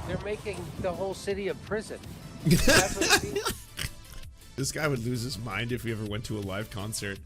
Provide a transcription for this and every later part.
They're making the whole city a prison. That's what it means. This guy would lose his mind if he ever went to a live concert.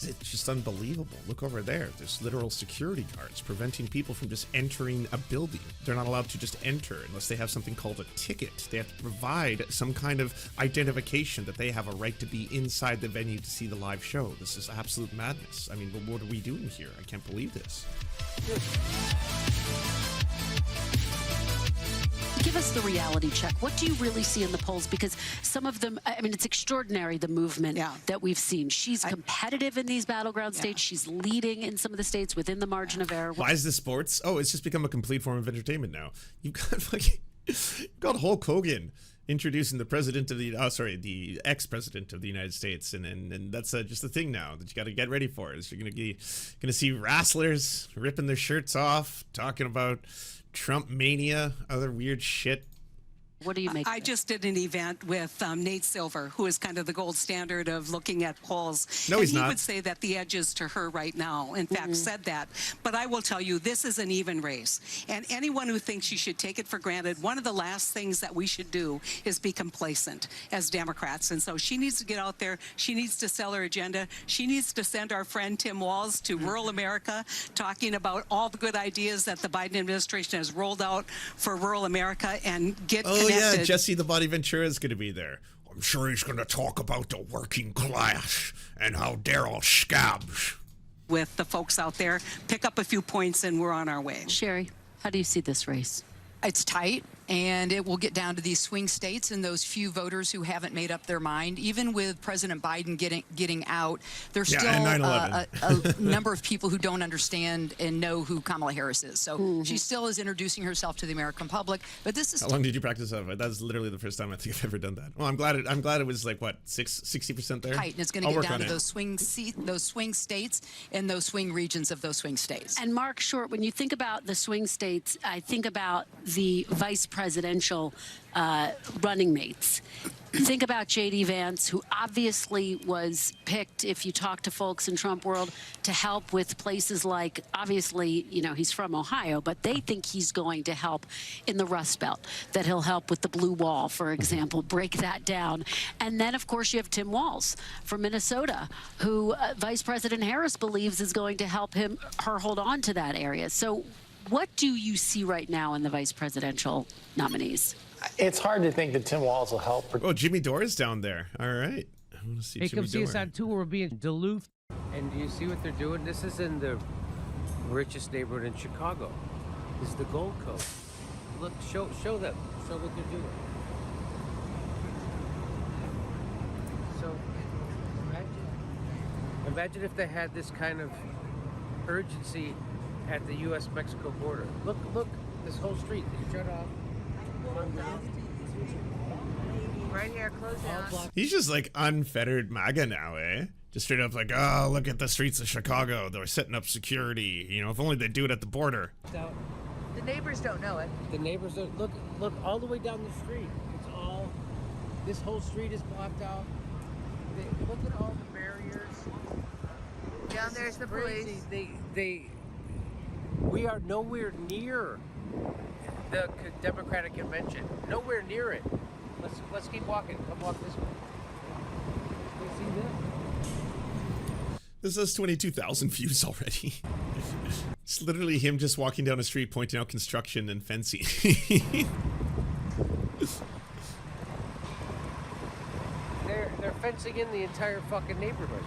It's just unbelievable. Look over there. There's literal security guards preventing people from just entering a building. They're not allowed to just enter unless they have something called a ticket. They have to provide some kind of identification that they have a right to be inside the venue to see the live show. This is absolute madness. I mean, what are we doing here? I can't believe this. Give us the reality check. What do you really see in the polls? Because some of them, I mean, it's extraordinary, the movement that we've seen. She's competitive in these battleground states. She's leading in some of the states within the margin of error. Why is this sports? Oh, it's just become a complete form of entertainment now. You've got fucking, you've got Hulk Hogan introducing the president of the, the ex-president of the United States, and that's just a thing now that you got to get ready for. Is you're gonna see wrestlers ripping their shirts off, talking about Trump mania, other weird shit. What do you make? I just did an event with Nate Silver, who is kind of the gold standard of looking at polls. No, he's not. He would say that the edge is to her right now. In fact, said that. But I will tell you, this is an even race. And anyone who thinks you should take it for granted, one of the last things that we should do is be complacent as Democrats. And so she needs to get out there. She needs to sell her agenda. She needs to send our friend Tim Walz to rural America, talking about all the good ideas that the Biden administration has rolled out for rural America and get connected. Oh yeah, Jesse the Body Ventura is going to be there. I'm sure he's going to talk about the working class and how they're all scabs. With the folks out there, pick up a few points and we're on our way. Sherry, how do you see this race? It's tight, and it will get down to these swing states and those few voters who haven't made up their mind. Even with President Biden getting out, there's still a number of people who don't understand and know who Kamala Harris is. So she still is introducing herself to the American public. But this is how long did you practice that? That's literally the first time I think I've ever done that. Well, I'm glad it was like what 60% there. Tight, and it's going to get down to those swing states and those swing regions of those swing states. And Mark Short, when you think about the swing states, I think about the vice presidential running mates. Think about J.D. Vance, who obviously was picked, if you talk to folks in Trump world, to help with places like, obviously, you know, he's from Ohio, but they think he's going to help in the Rust Belt, that he'll help with the Blue Wall, for example, break that down. And then, of course, you have Tim Walz from Minnesota, who Vice President Harris believes is going to help her hold on to that area. So what do you see right now in the vice presidential nominees? It's hard to think that Tim Walz will help. Oh, Jimmy Dore is down there. All right. I want to see Hey, Jimmy come see us Dore. on tour. We'll be in Duluth. And do you see what they're doing? This is in the richest neighborhood in Chicago. This is the Gold Coast. Look, show them. Show what they're doing. So, imagine if they had this kind of urgency at the U.S.-Mexico border. Look, this whole street is shut off. Right here, close down. He's just like unfettered MAGA now, eh? Just straight up like, oh, look at the streets of Chicago. They're setting up security. You know, if only they do it at the border. The neighbors don't know it. The neighbors don't. Look all the way down the street. It's all, this whole street is blocked out. Look at all the barriers. Down there's the police. We are nowhere near the Democratic convention. Nowhere near it. Let's keep walking. Come walk this way. You see this? This has 22,000 views already. It's literally him just walking down the street pointing out construction and fencing. They're fencing in the entire fucking neighborhood.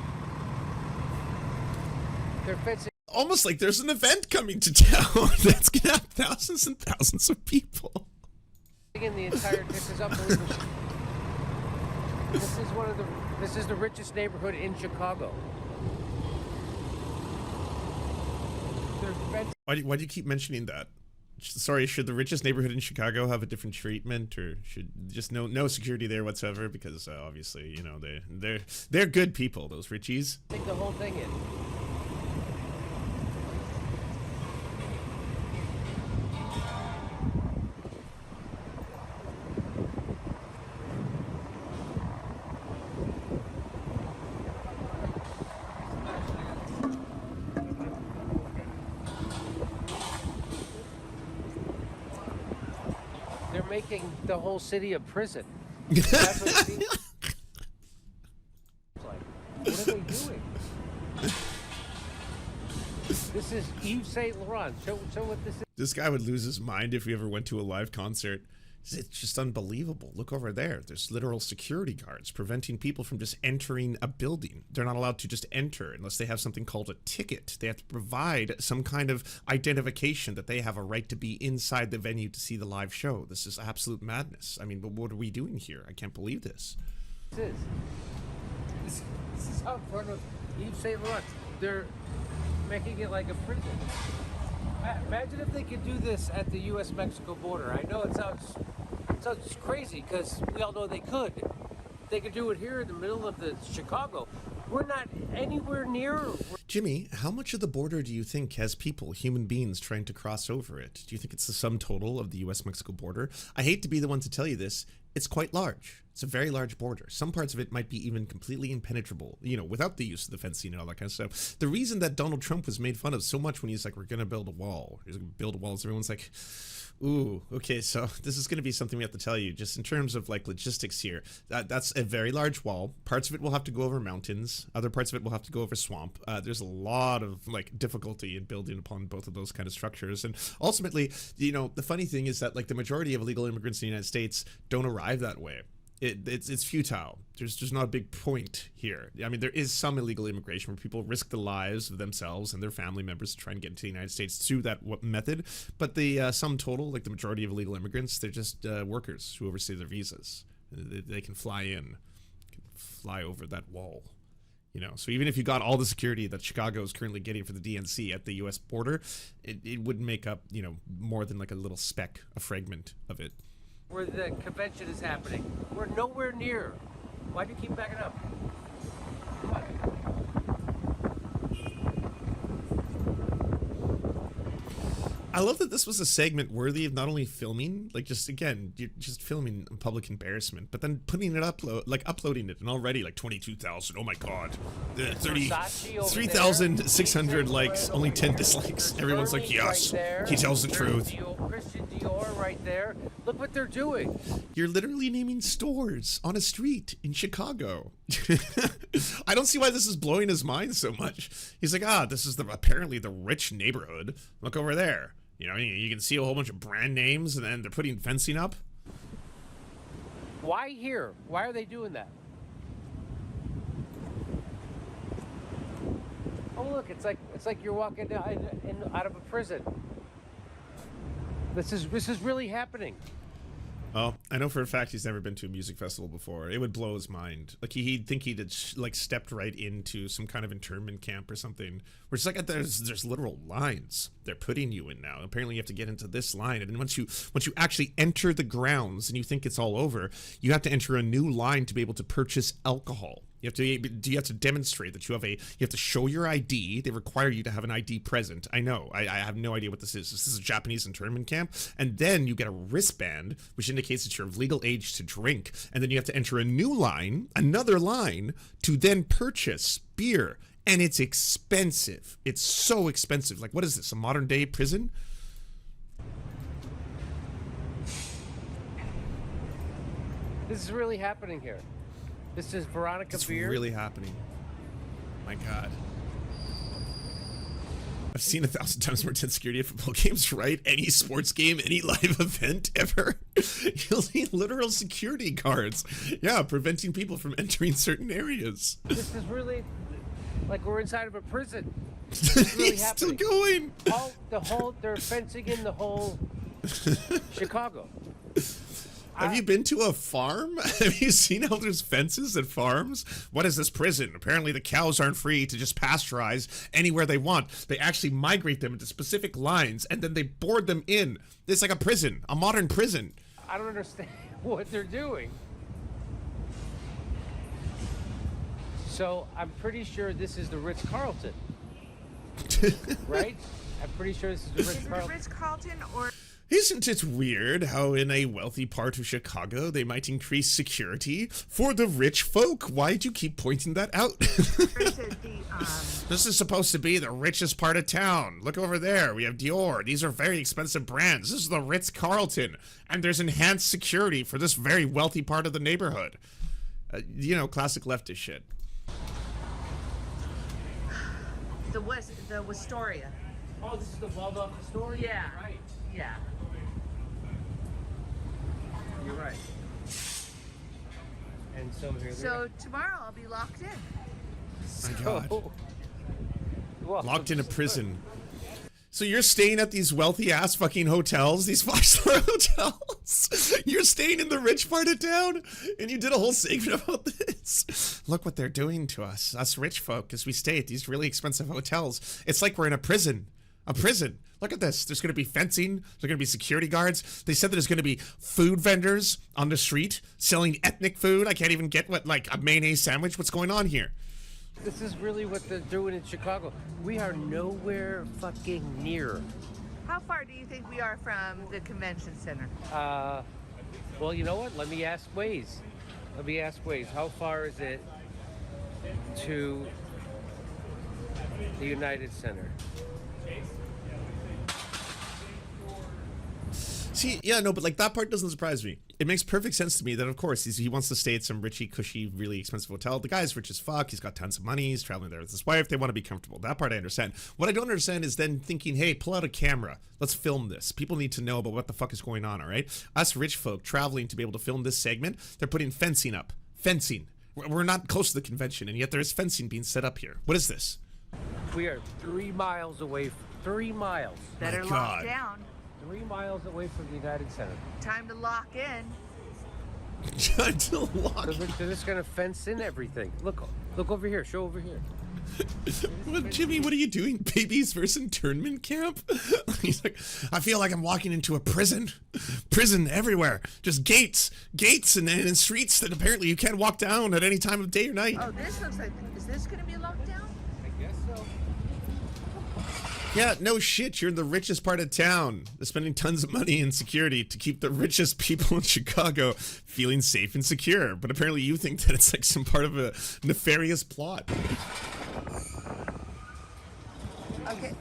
They're fencing. Almost like there's an event coming to town that's gonna have thousands and thousands of people. In the entire, this is unbelievable. This is the richest neighborhood in Chicago. Why do you keep mentioning that? Sorry, should the richest neighborhood in Chicago have a different treatment, or should just no security there whatsoever? Because obviously, you know, they're good people, those Richies. Take the whole thing in. They're making the whole city a prison. That's what it seems like. What are they doing? This is Yves Saint Laurent. Show what this is. This guy would lose his mind if he ever went to a live concert. It's just unbelievable. Look over there. There's literal security guards preventing people from just entering a building. They're not allowed to just enter unless they have something called a ticket. They have to provide some kind of identification that they have a right to be inside the venue to see the live show. This is absolute madness. I mean, but what are we doing here? I can't believe this. This is out front of Yves Saint Laurent. They're making it like a prison. Imagine if they could do this at the U.S.-Mexico border. I know it sounds crazy because we all know they could. They could do it here in the middle of the Chicago. We're not anywhere near. Jimmy, how much of the border do you think has people, human beings, trying to cross over it? Do you think it's the sum total of the U.S.-Mexico border? I hate to be the one to tell you this. It's quite large. It's a very large border. Some parts of it might be even completely impenetrable, you know, without the use of the fencing and all that kind of stuff. The reason that Donald Trump was made fun of so much when he's like, we're going to build a wall. He's going to build a wall. So everyone's like, ooh, okay, so this is going to be something we have to tell you just in terms of like logistics here. That's a very large wall. Parts of it will have to go over mountains. Other parts of it will have to go over swamp. There's a lot of like difficulty in building upon both of those kind of structures. And ultimately, you know, the funny thing is that like the majority of illegal immigrants in the United States don't arrive that way. It's futile. There's not a big point here. I mean, there is some illegal immigration where people risk the lives of themselves and their family members to try and get into the United States through that method. But the sum total, like the majority of illegal immigrants, they're just workers who overstay their visas. They can fly in, can fly over that wall. You know, so even if you got all the security that Chicago is currently getting for the DNC at the U.S. border, it wouldn't make up, you know, more than like a little speck, a fragment of it. Where the convention is happening. We're nowhere near. Why do you keep backing up? I love that this was a segment worthy of not only filming, like just again, you're just filming public embarrassment, but then putting it uploading it, and already like 22,000. Oh my God, 3,600 likes, only 10 dislikes. Everyone's like, yes, he tells the truth. Christian Dore right there. Look what they're doing. You're literally naming stores on a street in Chicago. I don't see why this is blowing his mind so much. He's like, this is apparently the rich neighborhood. Look over there. You know, you can see a whole bunch of brand names, and then they're putting fencing up. Why here? Why are they doing that? Oh look, it's like you're walking out of a prison. This is really happening. Well, I know for a fact he's never been to a music festival before. It would blow his mind. Like he'd think he'd like stepped right into some kind of internment camp or something. Where it's like there's literal lines they're putting you in now. Apparently you have to get into this line, and then once you actually enter the grounds and you think it's all over, you have to enter a new line to be able to purchase alcohol. You have to demonstrate that you have to show your ID. They require you to have an ID present. I know. I have no idea what this is. This is a Japanese internment camp. And then you get a wristband, which indicates that you're of legal age to drink. And then you have to enter a new line, another line, to then purchase beer. And it's expensive. It's so expensive. Like, what is this, a modern day prison? This is really happening here. This is Veronica Beer. It's really happening. My God. I've seen 1,000 times more intense security at football games, right? Any sports game, any live event ever. You'll need literal security guards. Yeah, preventing people from entering certain areas. This is really like we're inside of a prison. It's really He's happening. still going. They're fencing in the whole Chicago. Have you been to a farm? Have you seen how there's fences at farms? What is this prison? Apparently the cows aren't free to just pasteurize anywhere they want. They actually migrate them into specific lines, and then they board them in. It's like a prison, a modern prison. I don't understand what they're doing. So I'm pretty sure this is the Ritz-Carlton, right? I'm pretty sure this is the Ritz-Carlton. Ritz-Carlton or... Isn't it weird how in a wealthy part of Chicago they might increase security for the rich folk? Why do you keep pointing that out? This is supposed to be the richest part of town. Look over there. We have Dore. These are very expensive brands. This is the Ritz-Carlton. And there's enhanced security for this very wealthy part of the neighborhood. You know, classic leftist shit. The Wistoria. Oh, this is the Waldorf Astoria? Yeah. Right. Yeah. You're right. And so here So tomorrow I'll be locked in. My God. Well, Locked in a prison. So you're staying at these wealthy-ass fucking hotels, these five-star hotels. You're staying in the rich part of town, and you did a whole segment about this. Look what they're doing to us rich folk, as we stay at these really expensive hotels. It's like we're in a prison. A prison. Look at this. There's going to be fencing. There's going to be security guards. They said that there's going to be food vendors on the street selling ethnic food. I can't even get like a mayonnaise sandwich. What's going on here? this is really what they're doing in Chicago. We are nowhere fucking near. How far do you think we are from the convention center? Well, you know what? Let me ask Waze. How far is it to the United Center? See, yeah, no, but like that part doesn't surprise me. It makes perfect sense to me that, of course, he wants to stay at some richy, cushy, really expensive hotel. The guy's rich as fuck. He's got tons of money. He's traveling there with his wife. They want to be comfortable. That part I understand. What I don't understand is then thinking, hey, pull out a camera. Let's film this. People need to know about what the fuck is going on, all right? Us rich folk traveling to be able to film this segment, they're putting fencing up. Fencing. We're not close to the convention, and yet there is fencing being set up here. What is this? We are 3 miles away. 3 miles. Better My lock God. down. 3 miles away from the United Center. Time to lock in. Trying to lock. They're just gonna fence in everything. Look over here. Show over here. What, Jimmy, what are you doing? Babies versus internment camp? He's like, I feel like I'm walking into a prison. Prison everywhere. Just gates, and streets that apparently you can't walk down at any time of day or night. Oh, this looks like, is this going to be locked down? I guess so. Yeah, no shit. You're in the richest part of town. They're spending tons of money in security to keep the richest people in Chicago feeling safe and secure. But apparently you think that it's like some part of a nefarious plot.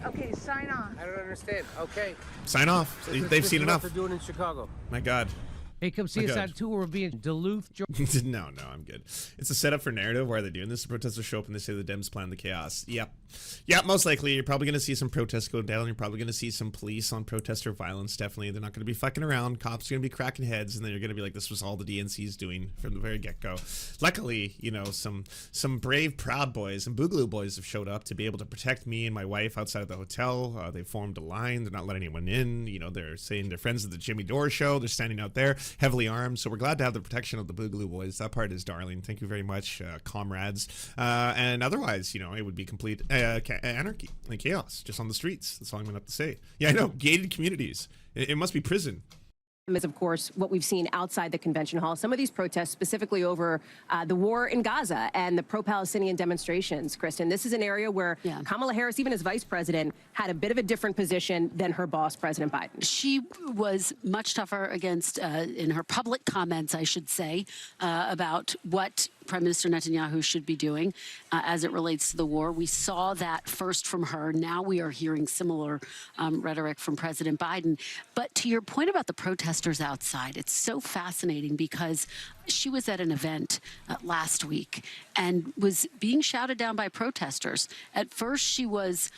Okay, sign on. I don't understand. Okay. Sign off. They've seen enough. What they're doing in Chicago. My God. Hey, come see us God. on tour. We're being Duluth, Georgia. No, I'm good. It's a setup for narrative. Why are they doing this? The protesters show up and they say the Dems plan the chaos. Yep. Yeah, most likely. You're probably going to see some protests go down. You're probably going to see some police on protester violence. Definitely. They're not going to be fucking around. Cops are going to be cracking heads, and then you're going to be like, this was all the DNC's doing from the very get-go. Luckily, you know, some brave Proud Boys and Boogaloo Boys have showed up to be able to protect me and my wife outside of the hotel. They formed a line. They're not letting anyone in. You know, they're saying they're friends of the Jimmy Dore show. They're standing out there, heavily armed. So we're glad to have the protection of the Boogaloo Boys. That part is darling. Thank you very much, comrades. And otherwise, you know, it would be complete anarchy and chaos just on the streets. That's all I'm going to have to say. Yeah, I know. Gated communities. It must be prison. Is, of course, what we've seen outside the convention hall. Some of these protests specifically over the war in Gaza and the pro-Palestinian demonstrations, Kristen. This is an area where Kamala Harris, even as vice president, had a bit of a different position than her boss, President Biden. She was much tougher against, in her public comments, I should say, about what Prime Minister Netanyahu should be doing as it relates to the war. We saw that first from her. Now we are hearing similar rhetoric from President Biden. But to your point about the protesters outside, it's so fascinating because she was at an event last week and was being shouted down by protesters. At first, she was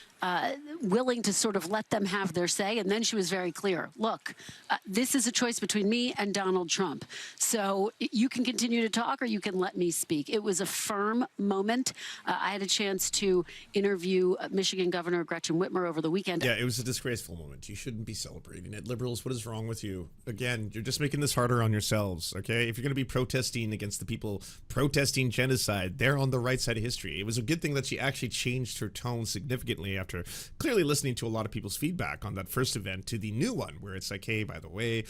willing to sort of let them have their say, and then she was very clear. Look, this is a choice between me and Donald Trump. So you can continue to talk or you can let me speak. It was a firm moment. I had a chance to interview Michigan Governor Gretchen Whitmer over the weekend. Yeah, it was a disgraceful moment. You shouldn't be celebrating it. Liberals, what is wrong with you? Again, you're just making this harder on yourselves, okay? If you're going to be protesting against the people protesting genocide. They're on the right side of history. It was a good thing that she actually changed her tone significantly after clearly listening to a lot of people's feedback on that first event to the new one, where it's like, hey, by the way,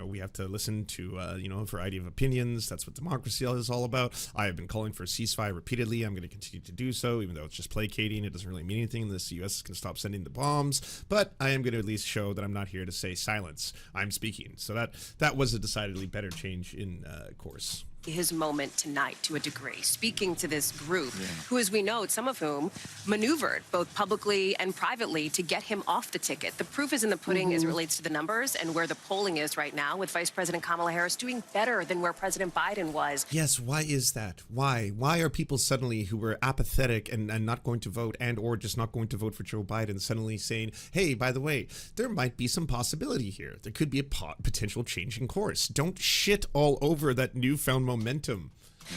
we have to listen to, a variety of opinions. That's what democracy is all about. I have been calling for a ceasefire repeatedly. I'm going to continue to do so, even though it's just placating. It doesn't really mean anything unless the U.S. can stop sending the bombs. But I am going to at least show that I'm not here to say silence. I'm speaking. So that was a decidedly better change in course. His moment tonight to a degree, speaking to this group, who, as we know, some of whom maneuvered both publicly and privately to get him off the ticket. The proof is in the pudding as it relates to the numbers and where the polling is right now, with Vice President Kamala Harris doing better than where President Biden was. Yes, why is that? Why? Why are people suddenly who were apathetic and not going to vote and or just not going to vote for Joe Biden suddenly saying, hey, by the way, there might be some possibility here. There could be a potential change in course. Don't shit all over that newfound momentum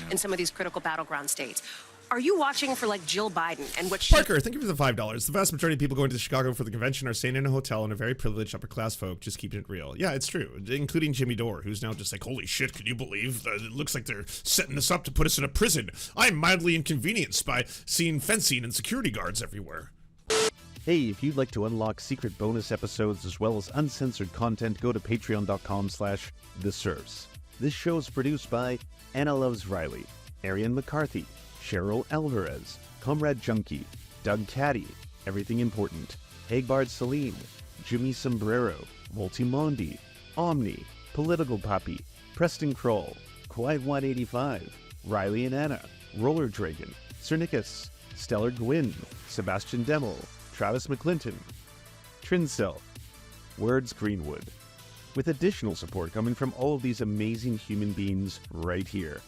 in some of these critical battleground states. Are you watching for like Jill Biden and what Parker, thank you for the $5. The vast majority of people going to Chicago for the convention are staying in a hotel and are very privileged upper class folk, just keeping it real. Yeah, it's true, including Jimmy Dore, who's now just like, holy shit, can you believe it looks like they're setting us up to put us in a prison. I'm mildly inconvenienced by seeing fencing and security guards everywhere. Hey, if you'd like to unlock secret bonus episodes as well as uncensored content, go to patreon.com/The Serfs. This show is produced by Anna Loves Riley, Arian McCarthy, Cheryl Alvarez, Comrade Junkie, Doug Caddy, Everything Important, Hagbard Celine, Jimmy Sombrero, Voltimondi, Omni, Political Poppy, Preston Kroll, Quiet 185, Riley and Anna, Roller Dragon, Cernicus, Stellar Gwyn, Sebastian Demmel, Travis McClinton, Trincell, Words Greenwood, with additional support coming from all of these amazing human beings right here.